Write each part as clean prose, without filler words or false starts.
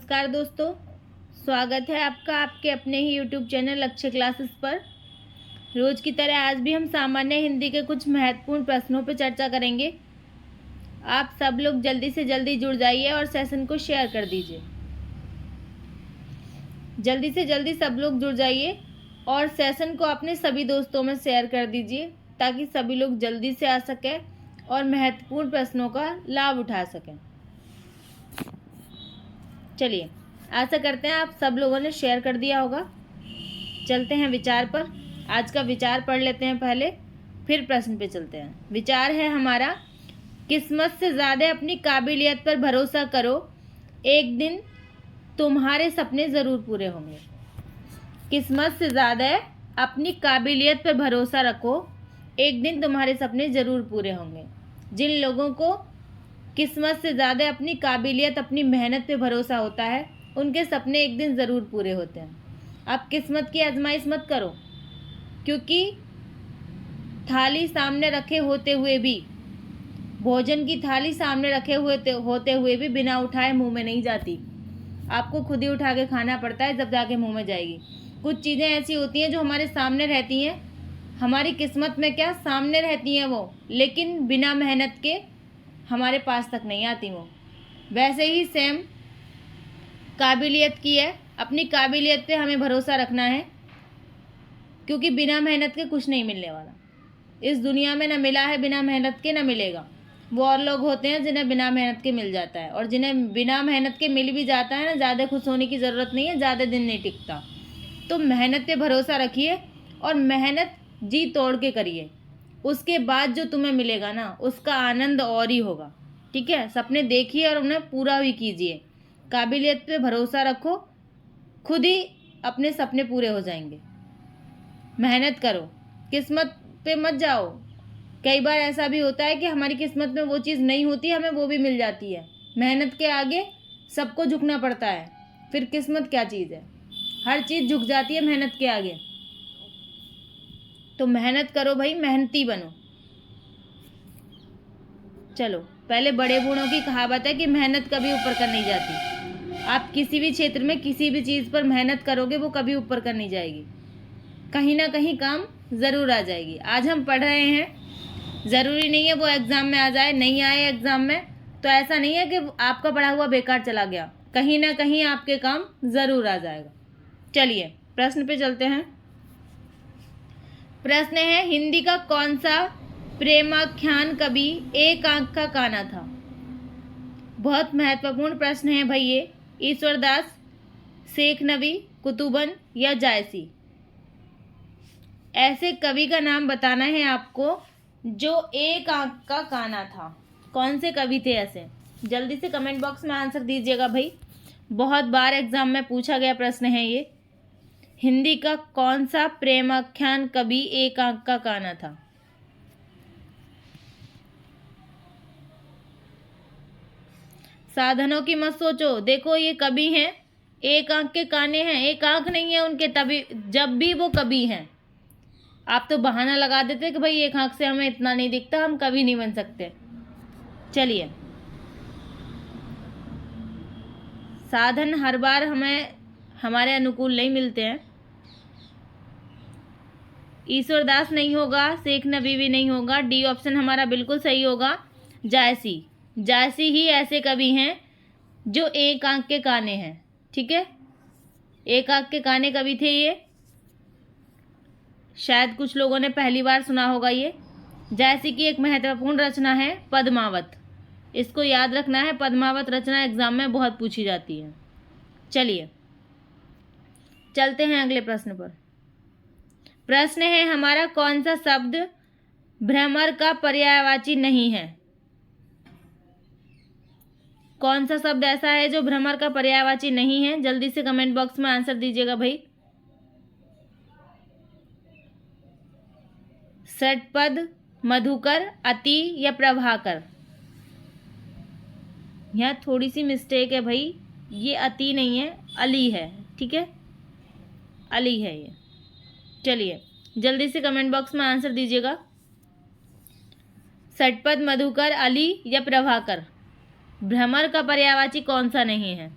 नमस्कार दोस्तों, स्वागत है आपका आपके अपने ही YouTube चैनल लक्ष्य क्लासेस पर। रोज़ की तरह आज भी हम सामान्य हिंदी के कुछ महत्वपूर्ण प्रश्नों पर चर्चा करेंगे। आप सब लोग जल्दी से जल्दी जुड़ जाइए और सेशन को शेयर कर दीजिए। जल्दी से जल्दी सब लोग जुड़ जाइए और सेशन को अपने सभी दोस्तों में शेयर कर दीजिए ताकि सभी लोग जल्दी से आ सकें और महत्वपूर्ण प्रश्नों का लाभ उठा सकें। चलिए, आशा करते हैं आप सब लोगों ने शेयर कर दिया होगा। चलते हैं विचार पर। आज का विचार पढ़ लेते हैं पहले, फिर प्रश्न पे चलते हैं। विचार है हमारा, किस्मत से ज़्यादा अपनी काबिलियत पर भरोसा करो, एक दिन तुम्हारे सपने ज़रूर पूरे होंगे। किस्मत से ज़्यादा अपनी काबिलियत पर भरोसा रखो, एक दिन तुम्हारे सपने ज़रूर पूरे होंगे। जिन लोगों को किस्मत से ज़्यादा अपनी काबिलियत, अपनी मेहनत पे भरोसा होता है, उनके सपने एक दिन ज़रूर पूरे होते हैं। आप किस्मत की आजमाइश मत करो, क्योंकि थाली सामने रखे होते हुए भी, भोजन की थाली सामने रखे होते हुए भी बिना उठाए मुंह में नहीं जाती। आपको खुद ही उठा के खाना पड़ता है, जब जाके मुंह में जाएगी। कुछ चीज़ें ऐसी होती हैं जो हमारे सामने रहती हैं, हमारी किस्मत में क्या सामने रहती हैं वो, लेकिन बिना मेहनत के हमारे पास तक नहीं आती वो। वैसे ही सेम काबिलियत की है, अपनी काबिलियत पे हमें भरोसा रखना है, क्योंकि बिना मेहनत के कुछ नहीं मिलने वाला। इस दुनिया में ना मिला है बिना मेहनत के, ना मिलेगा। वो और लोग होते हैं जिन्हें बिना मेहनत के मिल जाता है, और जिन्हें बिना मेहनत के मिल भी जाता है ना, ज़्यादा खुश होने की ज़रूरत नहीं है, ज़्यादा दिन नहीं टिकता। तो मेहनत पे भरोसा रखिए और मेहनत जी तोड़ के करिए। उसके बाद जो तुम्हें मिलेगा ना, उसका आनंद और ही होगा। ठीक है, सपने देखिए और उन्हें पूरा भी कीजिए। काबिलियत पे भरोसा रखो, खुद ही अपने सपने पूरे हो जाएंगे। मेहनत करो, किस्मत पे मत जाओ। कई बार ऐसा भी होता है कि हमारी किस्मत में वो चीज़ नहीं होती, हमें वो भी मिल जाती है। मेहनत के आगे सबको झुकना पड़ता है, फिर किस्मत क्या चीज़ है। हर चीज़ झुक जाती है मेहनत के आगे। तो मेहनत करो भाई, मेहनती बनो। चलो, पहले बड़े बूढ़ों की कहावत है कि मेहनत कभी ऊपर कर नहीं जाती। आप किसी भी क्षेत्र में किसी भी चीज़ पर मेहनत करोगे, वो कभी ऊपर कर नहीं जाएगी। कहीं ना कहीं काम ज़रूर आ जाएगी। आज हम पढ़ रहे हैं, ज़रूरी नहीं है वो एग्ज़ाम में आ जाए। नहीं आए एग्ज़ाम में तो ऐसा नहीं है कि आपका पढ़ा हुआ बेकार चला गया, कहीं ना कहीं आपके काम ज़रूर आ जाएगा। चलिए प्रश्न पे चलते हैं। प्रश्न है, हिंदी का कौन सा प्रेमाख्यान कवि एक आंख का काना था? बहुत महत्वपूर्ण प्रश्न है भाई ये। ईश्वरदास, शेख नबी, कुतुबन या जायसी? ऐसे कवि का नाम बताना है आपको जो एक आंख का काना था। कौन से कवि थे ऐसे? जल्दी से कमेंट बॉक्स में आंसर दीजिएगा भाई। बहुत बार एग्जाम में पूछा गया प्रश्न है ये। हिंदी का कौन सा प्रेमाख्यान कवि एक आंख का काना था? साधनों की मत सोचो। देखो, ये कवि हैं, एक आंख के काने हैं, एक आंख नहीं है उनके, तभी जब भी वो कवि हैं। आप तो बहाना लगा देते कि भाई एक आंख से हमें इतना नहीं दिखता, हम कवि नहीं बन सकते। चलिए, साधन हर बार हमें हमारे अनुकूल नहीं मिलते हैं। ईश्वरदास नहीं होगा, शेख नबी भी नहीं होगा। डी ऑप्शन हमारा बिल्कुल सही होगा, जायसी। जायसी ही ऐसे कवि हैं जो एक आंख के काने हैं। ठीक है, एक आंख के काने कवि थे ये। शायद कुछ लोगों ने पहली बार सुना होगा ये। जायसी की एक महत्वपूर्ण रचना है पद्मावत। इसको याद रखना है, पद्मावत रचना एग्जाम में बहुत पूछी जाती है। चलिए चलते हैं अगले प्रश्न पर। प्रश्न है हमारा, कौन सा शब्द भ्रमर का पर्यायवाची नहीं है? कौन सा शब्द ऐसा है जो भ्रमर का पर्यायवाची नहीं है? जल्दी से कमेंट बॉक्स में आंसर दीजिएगा भाई। षटपद, मधुकर, अति या प्रभाकर? यहाँ थोड़ी सी मिस्टेक है भाई, ये अति नहीं है, अली है। ठीक है, अली है ये। चलिए जल्दी से कमेंट बॉक्स में आंसर दीजिएगा। षटपद, मधुकर, अली या प्रभाकर? भ्रमर का पर्यायवाची कौन सा नहीं है?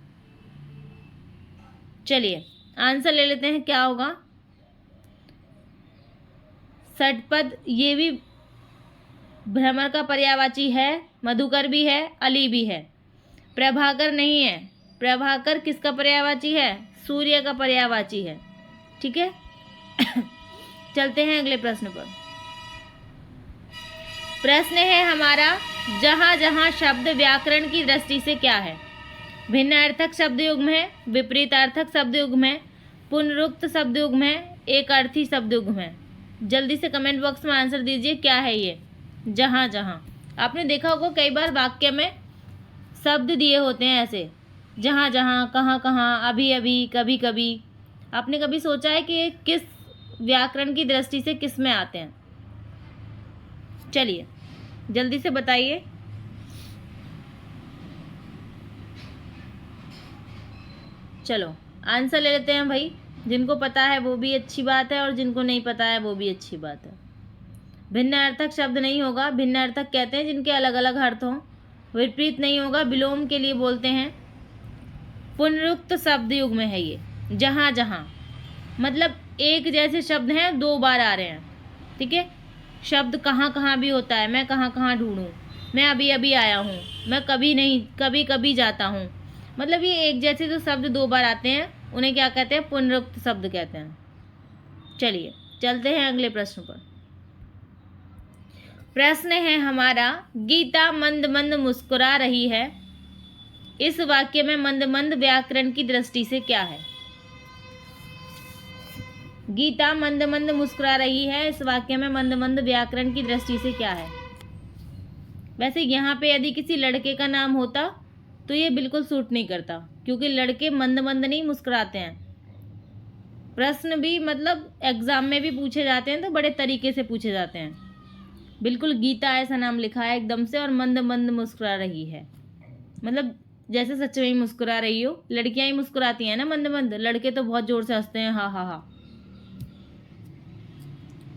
चलिए आंसर ले लेते हैं, क्या होगा। षटपद ये भी भ्रमर का पर्यायवाची है, मधुकर भी है, अली भी है। प्रभाकर नहीं है, प्रभाकर किसका पर्यायवाची है, सूर्य का पर्यायवाची है। ठीक है चलते हैं अगले प्रश्न पर। प्रश्न है हमारा, जहाँ जहाँ शब्द व्याकरण की दृष्टि से क्या है। भिन्न अर्थक शब्द युग्म है, विपरीत अर्थक शब्द युग्म है, पुनरुक्त शब्द युग्म है, एक अर्थी शब्द युग्म है। जल्दी से कमेंट बॉक्स में आंसर दीजिए, क्या है ये जहाँ जहाँ। आपने देखा होगा कई बार वाक्य में शब्द दिए होते हैं ऐसे, जहाँ जहाँ, कहाँ कहाँ, अभी अभी, कभी कभी। आपने कभी सोचा है कि ये किस व्याकरण की दृष्टि से किस में आते हैं? चलिए जल्दी से बताइए। चलो आंसर ले लेते हैं भाई, जिनको पता है वो भी अच्छी बात है और जिनको नहीं पता है वो भी अच्छी बात है। भिन्न अर्थक शब्द नहीं होगा, भिन्न अर्थक कहते हैं जिनके अलग अलग अर्थ हों। विपरीत नहीं होगा, विलोम के लिए बोलते हैं। पुनरुक्त शब्द युग में है ये, जहाँ जहाँ मतलब एक जैसे शब्द हैं दो बार आ रहे हैं। ठीक है, शब्द कहाँ कहाँ भी होता है, मैं कहाँ कहाँ ढूंढूं, मैं अभी अभी आया हूँ, मैं कभी नहीं कभी कभी जाता हूँ। मतलब ये एक जैसे जो शब्द दो बार आते हैं उन्हें क्या कहते हैं, पुनरुक्त शब्द कहते हैं। चलिए चलते हैं अगले प्रश्न पर। प्रश्न है हमारा, गीता मंद मंद मुस्कुरा रही है, इस वाक्य में मंद मंद व्याकरण की दृष्टि से क्या है। गीता मंद मंद मुस्कुरा रही है, इस वाक्य में मंद मंद व्याकरण की दृष्टि से क्या है। वैसे यहाँ पे यदि किसी लड़के का नाम होता तो ये बिल्कुल सूट नहीं करता, क्योंकि लड़के मंद मंद नहीं मुस्कुराते हैं। प्रश्न भी मतलब एग्जाम में भी पूछे जाते हैं तो बड़े तरीके से पूछे जाते हैं। बिल्कुल गीता ऐसा नाम लिखा है एकदम से, और मंद मंद मुस्कुरा रही है मतलब जैसे सच में ही मुस्कुरा रही हो। लड़कियां ही मुस्कुराती हैं ना मंद मंद, लड़के तो बहुत जोर से हंसते हैं, हा हा हा।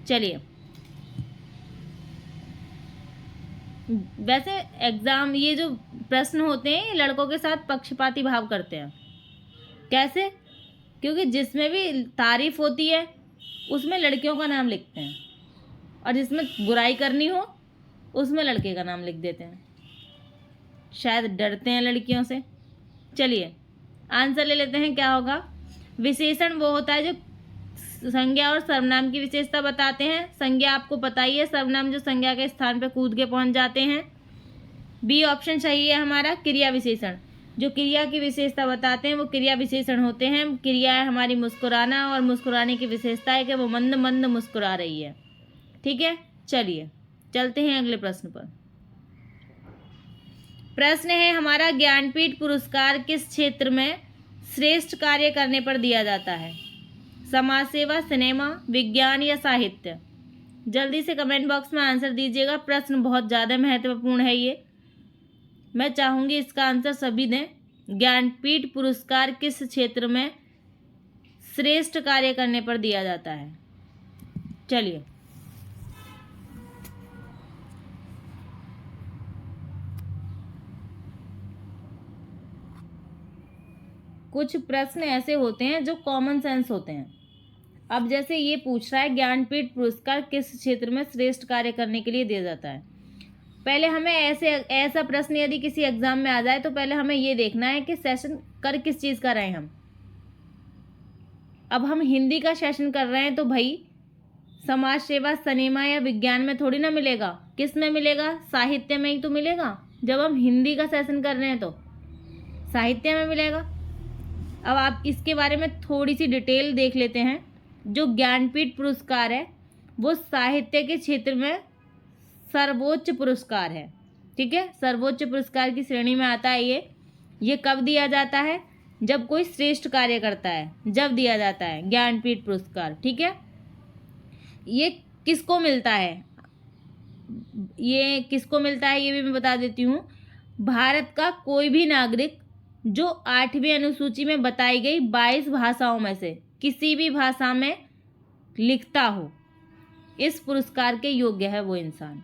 चलिए वैसे एग्जाम ये जो प्रश्न होते हैं लड़कों के साथ पक्षपाती भाव करते हैं। कैसे? क्योंकि जिसमें भी तारीफ होती है उसमें लड़कियों का नाम लिखते हैं, और जिसमें बुराई करनी हो उसमें लड़के का नाम लिख देते हैं। शायद डरते हैं लड़कियों से। चलिए आंसर ले लेते हैं, क्या होगा। विशेषण वो होता है जो संज्ञा और सर्वनाम की विशेषता बताते हैं। संज्ञा आपको पता ही है, सर्वनाम जो संज्ञा के स्थान पर कूद के पहुंच जाते हैं। बी ऑप्शन सही है हमारा। क्रिया विशेषण जो क्रिया की विशेषता बताते हैं वो क्रिया विशेषण होते हैं। क्रिया है हमारी मुस्कुराना, और मुस्कुराने की विशेषता है कि वो मंद मंद मुस्कुरा रही है। ठीक है, चलिए चलते हैं अगले प्रश्न पर। प्रश्न है हमारा, ज्ञानपीठ पुरस्कार किस क्षेत्र में श्रेष्ठ कार्य करने पर दिया जाता है। समाज सेवा, सिनेमा, विज्ञान या साहित्य। जल्दी से कमेंट बॉक्स में आंसर दीजिएगा। प्रश्न बहुत ज़्यादा महत्वपूर्ण है ये, मैं चाहूँगी इसका आंसर सभी दें। ज्ञानपीठ पुरस्कार किस क्षेत्र में श्रेष्ठ कार्य करने पर दिया जाता है। चलिए कुछ प्रश्न ऐसे होते हैं जो कॉमन सेंस होते हैं। अब जैसे ये पूछ रहा है ज्ञानपीठ पुरस्कार किस क्षेत्र में श्रेष्ठ कार्य करने के लिए दिया जाता है। पहले हमें ऐसा प्रश्न यदि किसी एग्जाम में आ जाए तो पहले हमें ये देखना है कि सेशन कर किस चीज़ का रहे हैं हम। अब हम हिंदी का सेशन कर रहे हैं तो भाई समाज सेवा, सिनेमा या विज्ञान में थोड़ी ना मिलेगा। किस में मिलेगा? साहित्य में ही तो मिलेगा। जब हम हिंदी का सेशन कर रहे हैं तो साहित्य में मिलेगा। अब आप इसके बारे में थोड़ी सी डिटेल देख लेते हैं। जो ज्ञानपीठ पुरस्कार है वो साहित्य के क्षेत्र में सर्वोच्च पुरस्कार है। ठीक है, सर्वोच्च पुरस्कार की श्रेणी में आता है ये कब दिया जाता है? जब कोई श्रेष्ठ कार्य करता है, जब दिया जाता है ज्ञानपीठ पुरस्कार। ठीक है, ये किसको मिलता है? ये किसको मिलता है ये भी मैं बता देती हूँ। भारत का कोई भी नागरिक जो 8वीं अनुसूची में बताई गई 22 भाषाओं में से किसी भी भाषा में लिखता हो, इस पुरस्कार के योग्य है वो इंसान।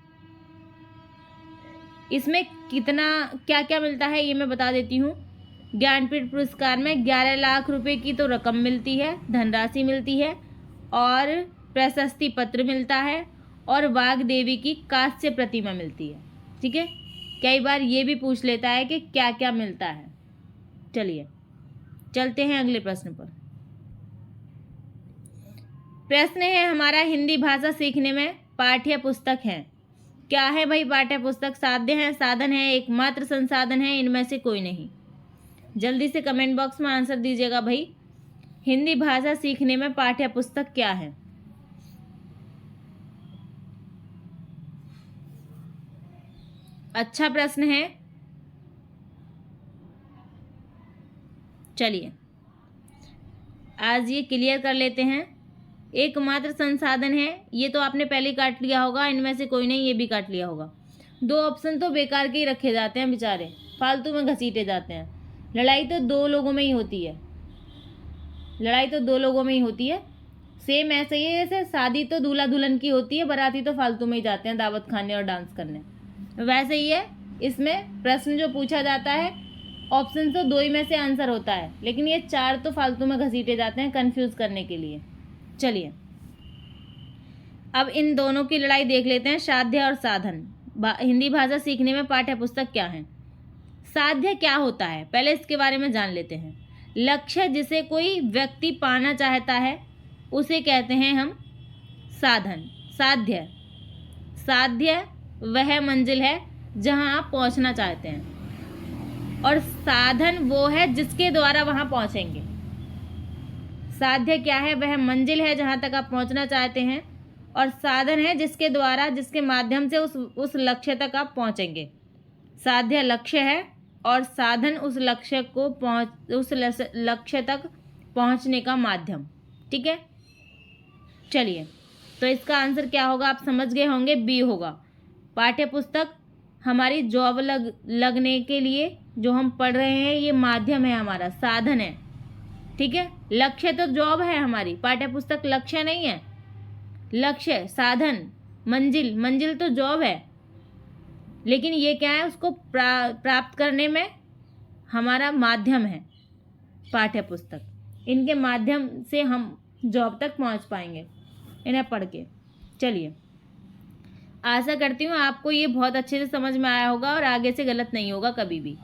इसमें कितना क्या क्या मिलता है ये मैं बता देती हूँ। ज्ञानपीठ पुरस्कार में 11 लाख रुपए की तो रकम मिलती है, धनराशि मिलती है, और प्रशस्ति पत्र मिलता है, और वाग्देवी की कांस्य प्रतिमा मिलती है। ठीक है, कई बार ये भी पूछ लेता है कि क्या क्या मिलता है। चलिए चलते हैं अगले प्रश्न पर। प्रश्न है हमारा, हिंदी भाषा सीखने में पाठ्य पुस्तक है। क्या है भाई पाठ्य पुस्तक? साध्य है, साधन है, एकमात्र संसाधन है, इनमें से कोई नहीं। जल्दी से कमेंट बॉक्स में आंसर दीजिएगा भाई, हिंदी भाषा सीखने में पाठ्य पुस्तक क्या है? अच्छा प्रश्न है। चलिए आज ये क्लियर कर लेते हैं। एकमात्र संसाधन है, ये तो आपने पहले काट लिया होगा, इनमें से कोई नहीं, ये भी काट लिया होगा। दो ऑप्शन तो बेकार के ही रखे जाते हैं बेचारे, फालतू में घसीटे जाते हैं। लड़ाई तो दो लोगों में ही होती है, लड़ाई तो दो लोगों में ही होती है। सेम ऐसे ही है जैसे शादी तो दूल्हा दुल्हन की होती है, बाराती तो फालतू में ही जाते हैं दावत खाने और डांस करने, वैसे ही है इसमें। प्रश्न जो पूछा जाता है, ऑप्शन तो दो ही में से आंसर होता है, लेकिन ये चार तो फालतू में घसीटे जाते हैं कंफ्यूज करने के लिए। चलिए अब इन दोनों की लड़ाई देख लेते हैं, साध्य और साधन। हिंदी भाषा सीखने में पाठ्य पुस्तक क्या है? साध्य क्या होता है पहले इसके बारे में जान लेते हैं। लक्ष्य जिसे कोई व्यक्ति पाना चाहता है उसे कहते हैं हम साधन। साध्य, साध्य वह मंजिल है जहां आप पहुंचना चाहते हैं, और साधन वो है जिसके द्वारा वहां पहुंचेंगे। साध्य क्या है? वह मंजिल है जहां तक आप पहुंचना चाहते हैं, और साधन है जिसके द्वारा, जिसके माध्यम से उस लक्ष्य तक आप पहुंचेंगे। साध्य लक्ष्य है और साधन उस लक्ष्य तक पहुंचने का माध्यम। ठीक है, चलिए तो इसका आंसर क्या होगा आप समझ गए होंगे, बी होगा। पाठ्य पुस्तक हमारी जॉब लगने के लिए जो हम पढ़ रहे हैं ये माध्यम है, हमारा साधन है। ठीक है, लक्ष्य तो जॉब है हमारी, पाठ्य पुस्तक लक्ष्य नहीं है। लक्ष्य, साधन, मंजिल, मंजिल तो जॉब है, लेकिन ये क्या है, उसको प्राप्त करने में हमारा माध्यम है पाठ्य पुस्तक। इनके माध्यम से हम जॉब तक पहुंच पाएंगे इन्हें पढ़ के। चलिए आशा करती हूँ आपको ये बहुत अच्छे से समझ में आया होगा और आगे से गलत नहीं होगा कभी भी।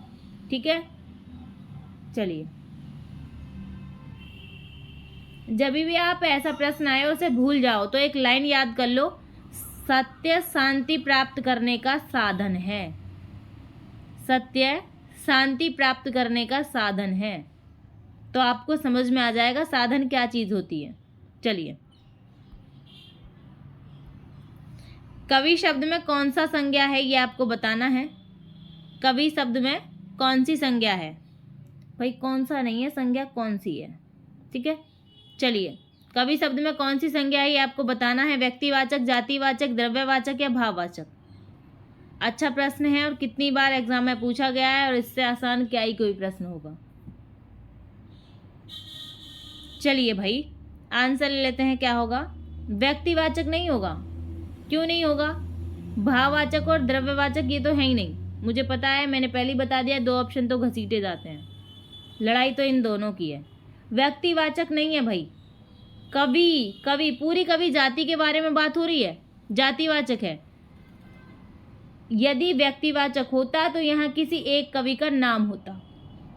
ठीक है, चलिए जब भी आप ऐसा प्रश्न आए उसे भूल जाओ तो एक लाइन याद कर लो, सत्य शांति प्राप्त करने का साधन है। सत्य शांति प्राप्त करने का साधन है, तो आपको समझ में आ जाएगा साधन क्या चीज़ होती है। चलिए कवि शब्द में कौन सा संज्ञा है ये आपको बताना है। कवि शब्द में कौन सी संज्ञा है भाई? कौन सा नहीं है, संज्ञा कौन सी है। ठीक है, चलिए कवि शब्द में कौन सी संज्ञा है ये आपको बताना है। व्यक्तिवाचक, जातिवाचक, द्रव्यवाचक या भाववाचक? अच्छा प्रश्न है और कितनी बार एग्जाम में पूछा गया है, और इससे आसान क्या ही कोई प्रश्न होगा। चलिए भाई आंसर ले लेते हैं, क्या होगा? व्यक्तिवाचक नहीं होगा। क्यों नहीं होगा? भाववाचक और द्रव्यवाचक ये तो है ही नहीं, मुझे पता है, मैंने पहले ही बता दिया, दो ऑप्शन तो घसीटे जाते हैं। लड़ाई तो इन दोनों की है। व्यक्तिवाचक नहीं है भाई, कवि, कवि पूरी कवि जाति के बारे में बात हो रही है, जातिवाचक है। यदि व्यक्तिवाचक होता तो यहाँ किसी एक कवि का नाम होता,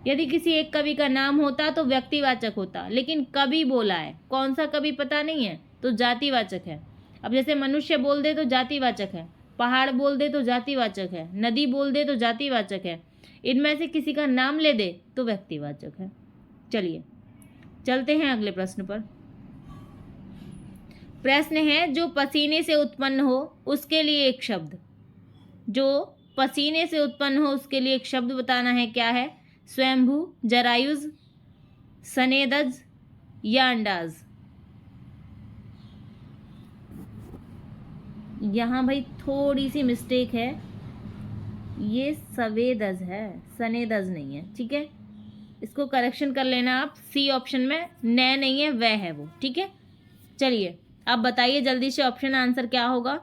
यदि किसी एक कवि का नाम होता तो व्यक्तिवाचक होता, लेकिन कवि बोला है, कौन सा कवि पता नहीं है, तो जातिवाचक है। अब जैसे मनुष्य बोल दे तो जातिवाचक है, पहाड़ बोल दे तो जातिवाचक है, नदी बोल दे तो जातिवाचक है, इनमें से किसी का नाम ले दे तो व्यक्तिवाचक है। चलिए चलते हैं अगले प्रश्न पर। प्रश्न है जो पसीने से उत्पन्न हो उसके लिए एक शब्द। जो पसीने से उत्पन्न हो उसके लिए एक शब्द बताना है, क्या है? स्वयंभू, जरायुज, सनेदज या अंडाज? यहाँ भाई थोड़ी सी मिस्टेक है, ये सवेदज है, सनेदज नहीं है। ठीक है, इसको करेक्शन कर लेना आप। सी ऑप्शन में न नहीं है, वह है वो। ठीक है, चलिए आप बताइए जल्दी से ऑप्शन आंसर क्या होगा।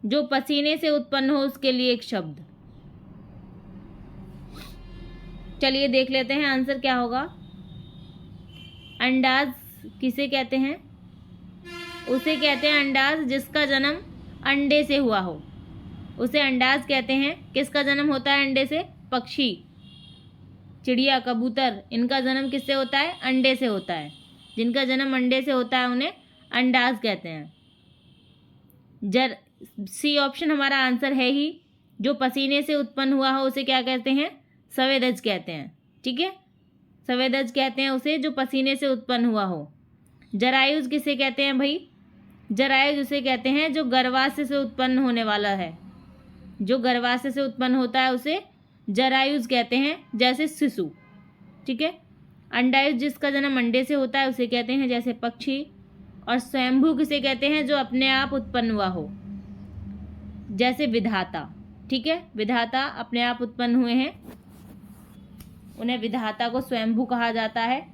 जो पसीने से उत्पन्न हो उसके लिए एक शब्द। चलिए देख लेते हैं आंसर क्या होगा। अंडाज किसे कहते हैं? उसे कहते हैं अंडाज जिसका जन्म अंडे से हुआ हो, उसे अंडाज कहते हैं। किसका जन्म होता है अंडे से? पक्षी, चिड़िया, कबूतर, इनका जन्म किससे होता है? अंडे से होता है। जिनका जन्म अंडे से होता है उन्हें अंडाज कहते हैं। सी ऑप्शन हमारा आंसर है ही। जो पसीने से उत्पन्न हुआ हो उसे क्या कहते हैं? सवेदज कहते हैं। ठीक है, सवेदज कहते हैं उसे जो पसीने से उत्पन्न हुआ हो। जरायुज किसे कहते हैं भाई? जरायुज उसे कहते हैं जो गर्भाशय से उत्पन्न होने वाला है। जो गर्भाशय से उत्पन्न होता है उसे जरायुज कहते हैं, जैसे शिशु। ठीक है, अंडायुज जिसका जन्म अंडे से होता है उसे कहते हैं, जैसे पक्षी। और स्वयंभू किसे कहते हैं? जो अपने आप उत्पन्न हुआ हो, जैसे विधाता। ठीक है, विधाता अपने आप उत्पन्न हुए हैं, उन्हें विधाता को स्वयंभू कहा जाता है।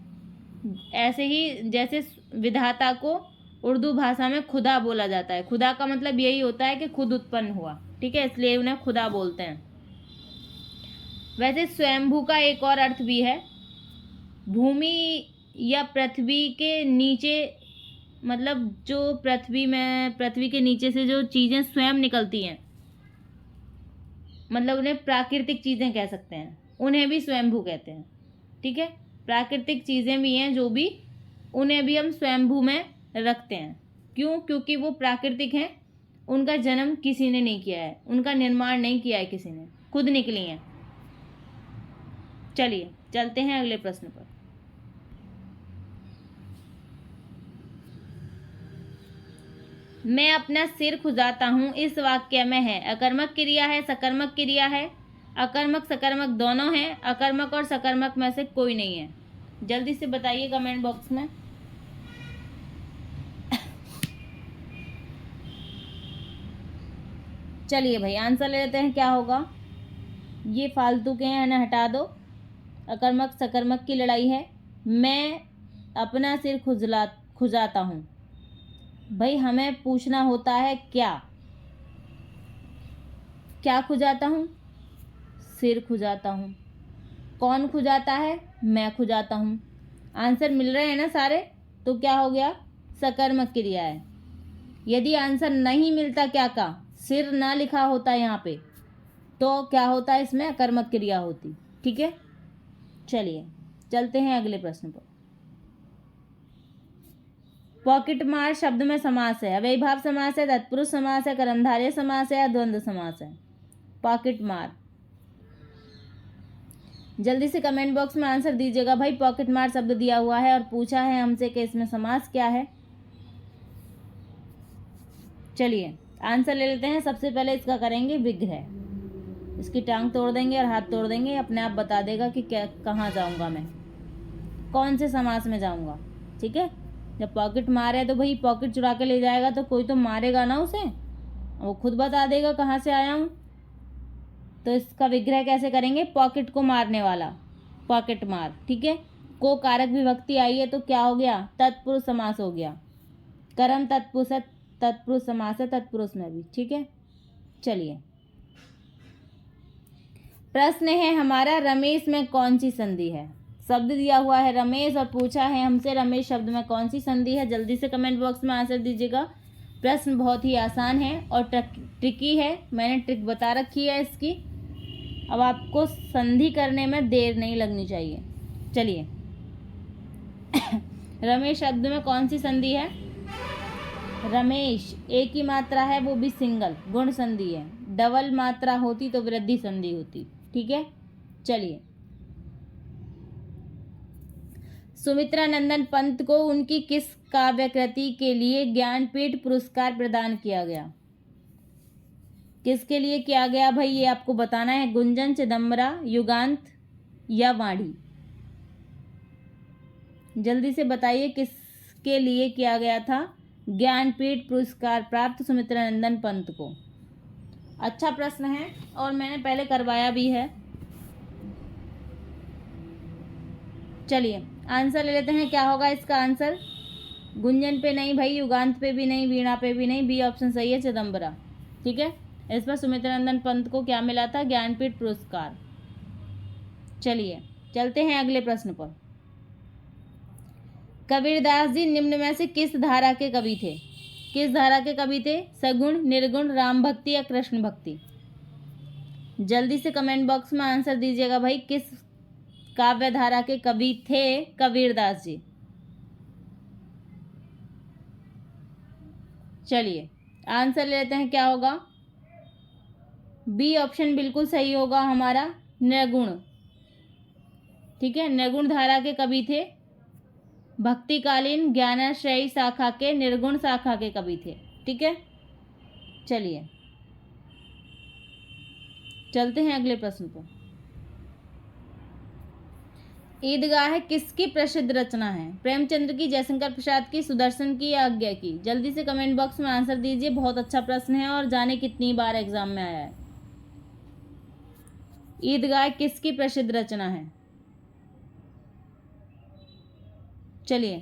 ऐसे ही जैसे विधाता को उर्दू भाषा में खुदा बोला जाता है। खुदा का मतलब यही होता है कि खुद उत्पन्न हुआ। ठीक है, इसलिए उन्हें खुदा बोलते हैं। वैसे स्वयंभू का एक और अर्थ भी है। भूमि या पृथ्वी के नीचे, मतलब जो पृथ्वी के नीचे से जो चीज़ें स्वयं निकलती हैं, मतलब उन्हें प्राकृतिक चीज़ें कह सकते हैं, उन्हें भी स्वयंभू कहते हैं। ठीक है, प्राकृतिक चीज़ें भी हैं जो भी, उन्हें भी हम स्वयंभू में रखते हैं। क्यों? क्योंकि वो प्राकृतिक हैं, उनका जन्म किसी ने नहीं किया है, उनका निर्माण नहीं किया है किसी ने, खुद निकली हैं। चलिए चलते हैं अगले प्रश्न पर। मैं अपना सिर खुजाता हूँ इस वाक्य में है। अकर्मक क्रिया है, सकर्मक क्रिया है, अकर्मक सकर्मक दोनों हैं, अकर्मक और सकर्मक में से कोई नहीं है। जल्दी से बताइए कमेंट बॉक्स में। चलिए भाई आंसर ले लेते हैं, क्या होगा। ये फालतू के हैं ना, हटा दो। अकर्मक सकर्मक की लड़ाई है। मैं अपना सिर खुजाता हूँ। भाई हमें पूछना होता है क्या खुजाता हूँ? सिर खुजाता हूँ। कौन खुजाता है? मैं खुजाता हूँ। आंसर मिल रहे हैं ना सारे, तो क्या हो गया? सकर्मक क्रिया है। यदि आंसर नहीं मिलता, क्या का सिर ना लिखा होता यहाँ पे, तो क्या होता है? इसमें अकर्मक क्रिया होती। ठीक है, चलिए चलते हैं अगले प्रश्न पर। पॉकेट मार शब्द में समास है। अव्ययीभाव समास है, तत्पुरुष समास है, कर्मधारय समास है या द्वंद्व समास है? पॉकेट मार। जल्दी से कमेंट बॉक्स में आंसर दीजिएगा भाई। पॉकेट मार शब्द दिया हुआ है और पूछा है हमसे कि इसमें समास क्या है। चलिए आंसर ले लेते हैं। सबसे पहले इसका करेंगे विग्रह। इसकी टांग तोड़ देंगे और हाथ तोड़ देंगे, अपने आप बता देगा कि क्या, कहाँ जाऊंगा मैं, कौन से समास में जाऊंगा। ठीक है, जब पॉकेट मार है तो भाई पॉकेट चुरा के ले जाएगा तो कोई तो मारेगा ना उसे, वो खुद बता देगा कहाँ से आया हूँ। तो इसका विग्रह कैसे करेंगे? पॉकेट को मारने वाला, पॉकेट मार। ठीक है, को कारक विभक्ति आई है तो क्या हो गया? तत्पुरुष समास हो गया। कर्म तत्पुरुष है, तत्पुरुष समास है तत्पुरुष में भी। ठीक है, चलिए प्रश्न है हमारा, रमेश में कौन सी संधि है? शब्द दिया हुआ है रमेश और पूछा है हमसे रमेश शब्द में कौन सी संधि है। जल्दी से कमेंट बॉक्स में आंसर दीजिएगा। प्रश्न बहुत ही आसान है और ट्रिकी है, मैंने ट्रिक बता रखी है इसकी। अब आपको संधि करने में देर नहीं लगनी चाहिए। चलिए रमेश शब्द में कौन सी संधि है? रमेश एक ही मात्रा है, वो भी सिंगल, गुण संधि है। डबल मात्रा होती तो वृद्धि संधि होती। ठीक है, चलिए सुमित्रा नंदन पंत को उनकी किस काव्य कृति के लिए ज्ञानपीठ पुरस्कार प्रदान किया गया? किसके लिए किया गया भाई, ये आपको बताना है। गुंजन, चिदम्बरा, युगांत या वाणी? जल्दी से बताइए किसके लिए किया गया था ज्ञानपीठ पुरस्कार प्राप्त सुमित्रा नंदन पंत को? अच्छा प्रश्न है और मैंने पहले करवाया भी है। चलिए आंसर ले लेते हैं, क्या होगा इसका आंसर? गुंजन पे नहीं भाई, युगांत पे भी नहीं, वीणा पे भी नहीं, बी ऑप्शन सही है, चिदम्बरा। ठीक है, इस पर सुमित्रा नंदन पंत को क्या मिला था? ज्ञानपीठ पुरस्कार। चलिए चलते हैं अगले प्रश्न पर। कबीरदास जी निम्न में से किस धारा के कवि थे? किस धारा के कवि थे? सगुण, निर्गुण, राम भक्ति या कृष्ण भक्ति? जल्दी से कमेंट बॉक्स में आंसर दीजिएगा भाई, किस काव्य धारा के कवि थे कबीरदास जी? चलिए आंसर ले लेते हैं, क्या होगा? बी ऑप्शन बिल्कुल सही होगा हमारा, निर्गुण। ठीक है, निर्गुण धारा के कवि थे, भक्तिकालीन ज्ञानाश्रयी शाखा के, निर्गुण शाखा के कवि थे। ठीक है, चलिए चलते हैं अगले प्रश्न पर। ईदगाह किसकी प्रसिद्ध रचना है? प्रेमचंद्र की, जयशंकर प्रसाद की, सुदर्शन की या आज्ञा की? जल्दी से कमेंट बॉक्स में आंसर दीजिए, बहुत अच्छा प्रश्न है और जाने कितनी बार एग्जाम में आया है। ईदगाह किसकी प्रसिद्ध रचना है? चलिए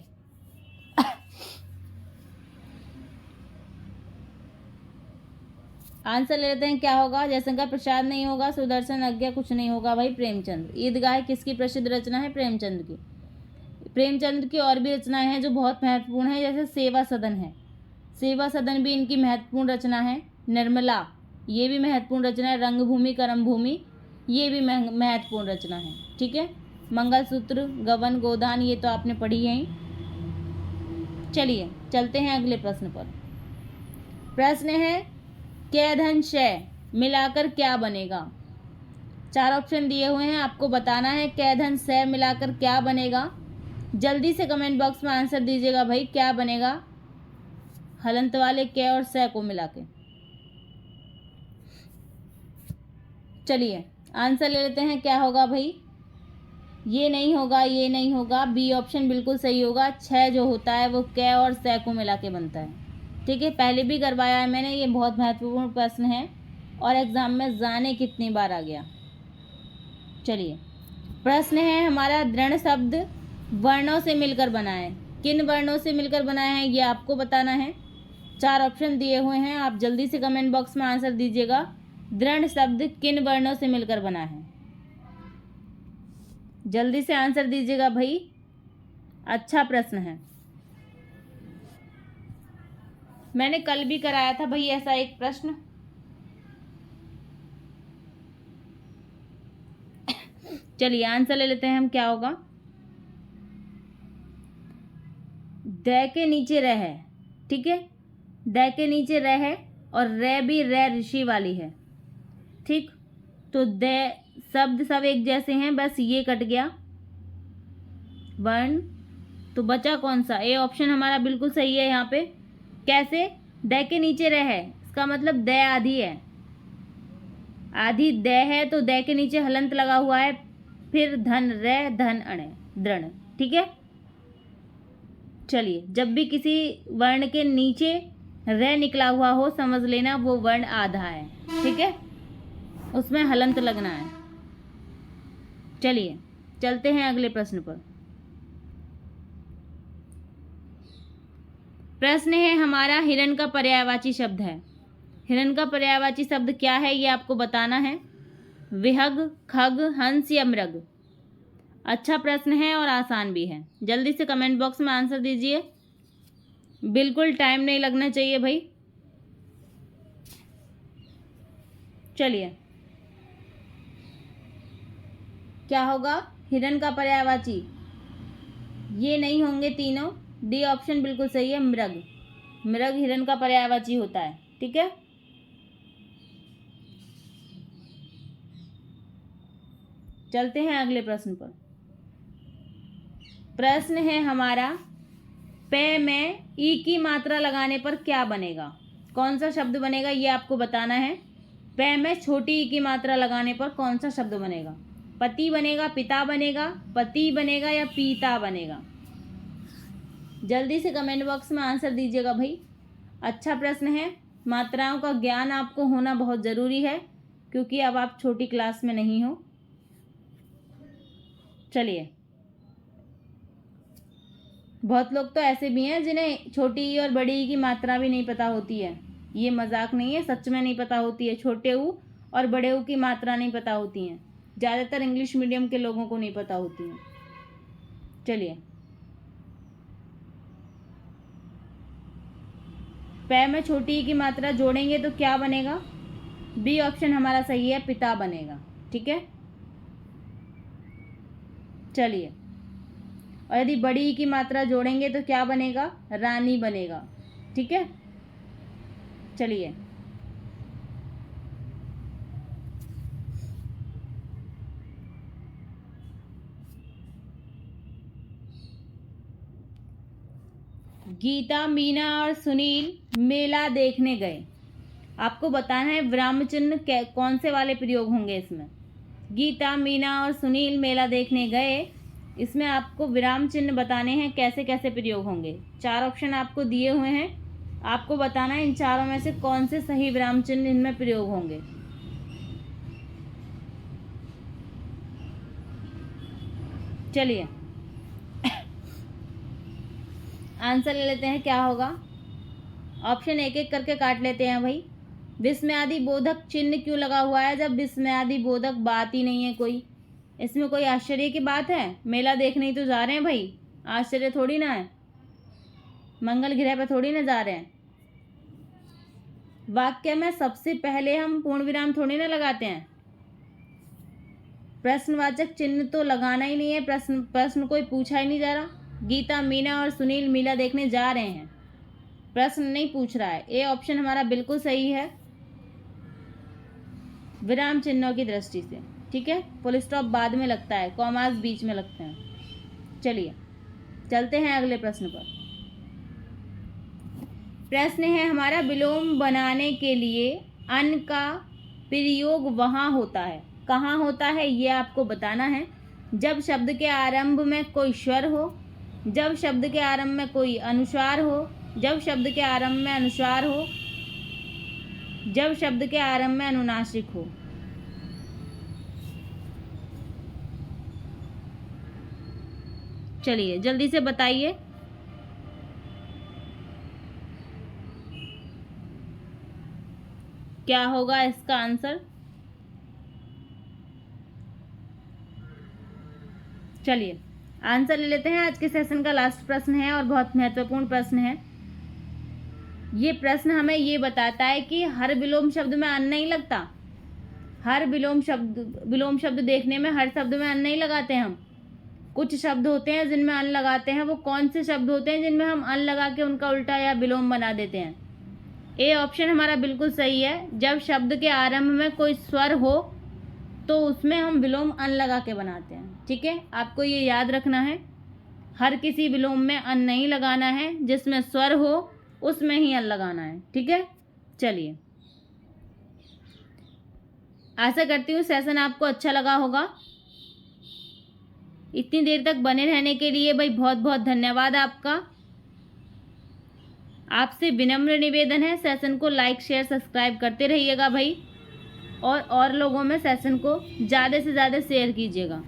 आंसर ले लेते हैं, क्या होगा? जयशंकर प्रसाद नहीं होगा, सुदर्शन, आज्ञा कुछ नहीं होगा भाई, प्रेमचंद। ईदगाह किसकी प्रसिद्ध रचना है? प्रेमचंद की। प्रेमचंद की और भी रचनाएं हैं जो बहुत महत्वपूर्ण है, जैसे सेवा सदन है, सेवा सदन भी इनकी महत्वपूर्ण रचना है। निर्मला, ये भी महत्वपूर्ण रचना है। रंगभूमि, कर्मभूमि, ये भी महत्वपूर्ण रचना है। ठीक है, मंगलसूत्र, गबन, गोदान, ये तो आपने पढ़ी है ही। चलिए चलते हैं अगले प्रश्न पर। प्रश्न है कै धन शय मिलाकर क्या बनेगा? 4 ऑप्शन दिए हुए हैं, आपको बताना है कै धन शय मिलाकर क्या बनेगा। जल्दी से कमेंट बॉक्स में आंसर दीजिएगा भाई, क्या बनेगा हलंत वाले कै और शय को मिला के। चलिए आंसर ले लेते हैं, क्या होगा भाई? ये नहीं होगा, ये नहीं होगा, बी ऑप्शन बिल्कुल सही होगा। 6 जो होता है वो कै और शय को मिला के बनता है। ठीक है, पहले भी करवाया है मैंने, ये बहुत महत्वपूर्ण प्रश्न है और एग्जाम में जाने कितनी बार आ गया। चलिए प्रश्न है हमारा, दृढ़ शब्द वर्णों से मिलकर बना है। किन वर्णों से मिलकर बनाया है ये आपको बताना है। 4 ऑप्शन दिए हुए हैं, आप जल्दी से कमेंट बॉक्स में आंसर दीजिएगा, दृढ़ शब्द किन वर्णों से मिलकर बना है? जल्दी से आंसर दीजिएगा भाई, अच्छा प्रश्न है। मैंने कल भी कराया था भाई ऐसा एक प्रश्न। चलिए आंसर ले लेते हैं हम, क्या होगा? द के नीचे रह है। ठीक है, द के नीचे रह है और रे भी रे ऋषि वाली है। ठीक, तो द शब्द सब एक जैसे हैं, बस ये कट गया वर्ण, तो बचा कौन सा? ए ऑप्शन हमारा बिल्कुल सही है यहाँ पे। कैसे? द के नीचे रह है, इसका मतलब द आधी है, आधी द है तो द के नीचे हलंत लगा हुआ है, फिर धन रे धन अणे दृढ़। ठीक है, चलिए जब भी किसी वर्ण के नीचे रे निकला हुआ हो समझ लेना वो वर्ण आधा है। ठीक है, उसमें हलंत लगना है। चलिए चलते हैं अगले प्रश्न पर। प्रश्न है हमारा, हिरण का पर्यायवाची शब्द है। हिरण का पर्यायवाची शब्द क्या है ये आपको बताना है। विहग, खग, हंस या मृग? अच्छा प्रश्न है और आसान भी है, जल्दी से कमेंट बॉक्स में आंसर दीजिए, बिल्कुल टाइम नहीं लगना चाहिए भाई। चलिए क्या होगा हिरण का पर्यायवाची? ये नहीं होंगे तीनों, डी ऑप्शन बिल्कुल सही है, मृग। मृग हिरण का पर्यायवाची होता है। ठीक है, चलते हैं अगले प्रश्न पर। प्रश्न है हमारा, पे में ई की मात्रा लगाने पर क्या बनेगा? कौन सा शब्द बनेगा ये आपको बताना है। पे में छोटी ई की मात्रा लगाने पर कौन सा शब्द बनेगा? पति बनेगा, पिता बनेगा, पति बनेगा या पीता बनेगा? जल्दी से कमेंट बॉक्स में आंसर दीजिएगा भाई, अच्छा प्रश्न है। मात्राओं का ज्ञान आपको होना बहुत ज़रूरी है क्योंकि अब आप छोटी क्लास में नहीं हो। चलिए, बहुत लोग तो ऐसे भी हैं जिन्हें छोटी ई और बड़ी ई की मात्रा भी नहीं पता होती है। ये मजाक नहीं है, सच में नहीं पता होती है। छोटे ऊ और बड़े ऊ की मात्रा नहीं पता होती हैं। ज़्यादातर इंग्लिश मीडियम के लोगों को नहीं पता होती हैं। चलिए, पै में छोटी ई की मात्रा जोड़ेंगे तो क्या बनेगा? बी ऑप्शन हमारा सही है, पिता बनेगा। ठीक है, चलिए, और यदि बड़ी ई की मात्रा जोड़ेंगे तो क्या बनेगा? रानी बनेगा। ठीक है, चलिए, गीता, मीना और सुनील मेला देखने गए। आपको बताना है विराम चिन्ह कौन से वाले प्रयोग होंगे इसमें। गीता, मीना और सुनील मेला देखने गए, इसमें आपको विराम चिन्ह बताने हैं कैसे कैसे प्रयोग होंगे। 4 ऑप्शन आपको दिए हुए हैं, आपको बताना है इन चारों में से कौन से सही विराम चिन्ह इनमें प्रयोग होंगे। चलिए, आंसर ले लेते हैं, क्या होगा। ऑप्शन एक एक करके काट लेते हैं भाई। विस्मयादि बोधक चिन्ह क्यों लगा हुआ है जब विस्मयादि बोधक बात ही नहीं है कोई? इसमें कोई आश्चर्य की बात है? मेला देखने ही तो जा रहे हैं भाई, आश्चर्य थोड़ी ना है, मंगल ग्रह पर थोड़ी ना जा रहे हैं। वाक्य में सबसे पहले हम पूर्ण विराम थोड़ी ना लगाते हैं। प्रश्नवाचक चिन्ह तो लगाना ही नहीं है, प्रश्न कोई पूछा ही नहीं जा रहा। गीता, मीना और सुनील मेला देखने जा रहे हैं, प्रश्न नहीं पूछ रहा है। ए ऑप्शन हमारा बिल्कुल सही है विराम चिन्हों की दृष्टि से। ठीक है, फुल स्टॉप बाद में लगता है, कॉमास बीच में लगते हैं। चलिए, चलते हैं अगले प्रश्न पर। प्रश्न है हमारा, विलोम बनाने के लिए अन का प्रयोग वहाँ होता है, कहाँ होता है, ये आपको बताना है। जब शब्द के आरंभ में कोई स्वर हो, जब शब्द के आरंभ में कोई अनुस्वार हो, जब शब्द के आरंभ में अनुस्वार हो, जब शब्द के आरंभ में अनुनासिक हो। चलिए, जल्दी से बताइए। क्या होगा इसका आंसर? चलिए, आंसर ले लेते हैं। आज के सेशन का लास्ट प्रश्न है और बहुत महत्वपूर्ण प्रश्न है। ये प्रश्न हमें ये बताता है कि हर विलोम शब्द में अन नहीं लगता। हर विलोम शब्द देखने में हर शब्द में अन नहीं लगाते हम। कुछ शब्द होते हैं जिनमें अन लगाते हैं। वो कौन से शब्द होते हैं जिनमें हम अन लगा के उनका उल्टा या विलोम बना देते हैं? ए ऑप्शन हमारा बिल्कुल सही है। जब शब्द के आरंभ में कोई स्वर हो तो उसमें हम विलोम अन लगा के बनाते हैं। ठीक है, आपको ये याद रखना है, हर किसी विलोम में अन नहीं लगाना है, जिसमें स्वर हो उसमें ही अन लगाना है। ठीक है, चलिए, आशा करती हूँ सेशन आपको अच्छा लगा होगा। इतनी देर तक बने रहने के लिए भाई बहुत बहुत धन्यवाद आपका। आपसे विनम्र निवेदन है, सेशन को लाइक शेयर सब्सक्राइब करते रहिएगा भाई, और लोगों में सेशन को ज़्यादा से ज़्यादा शेयर कीजिएगा।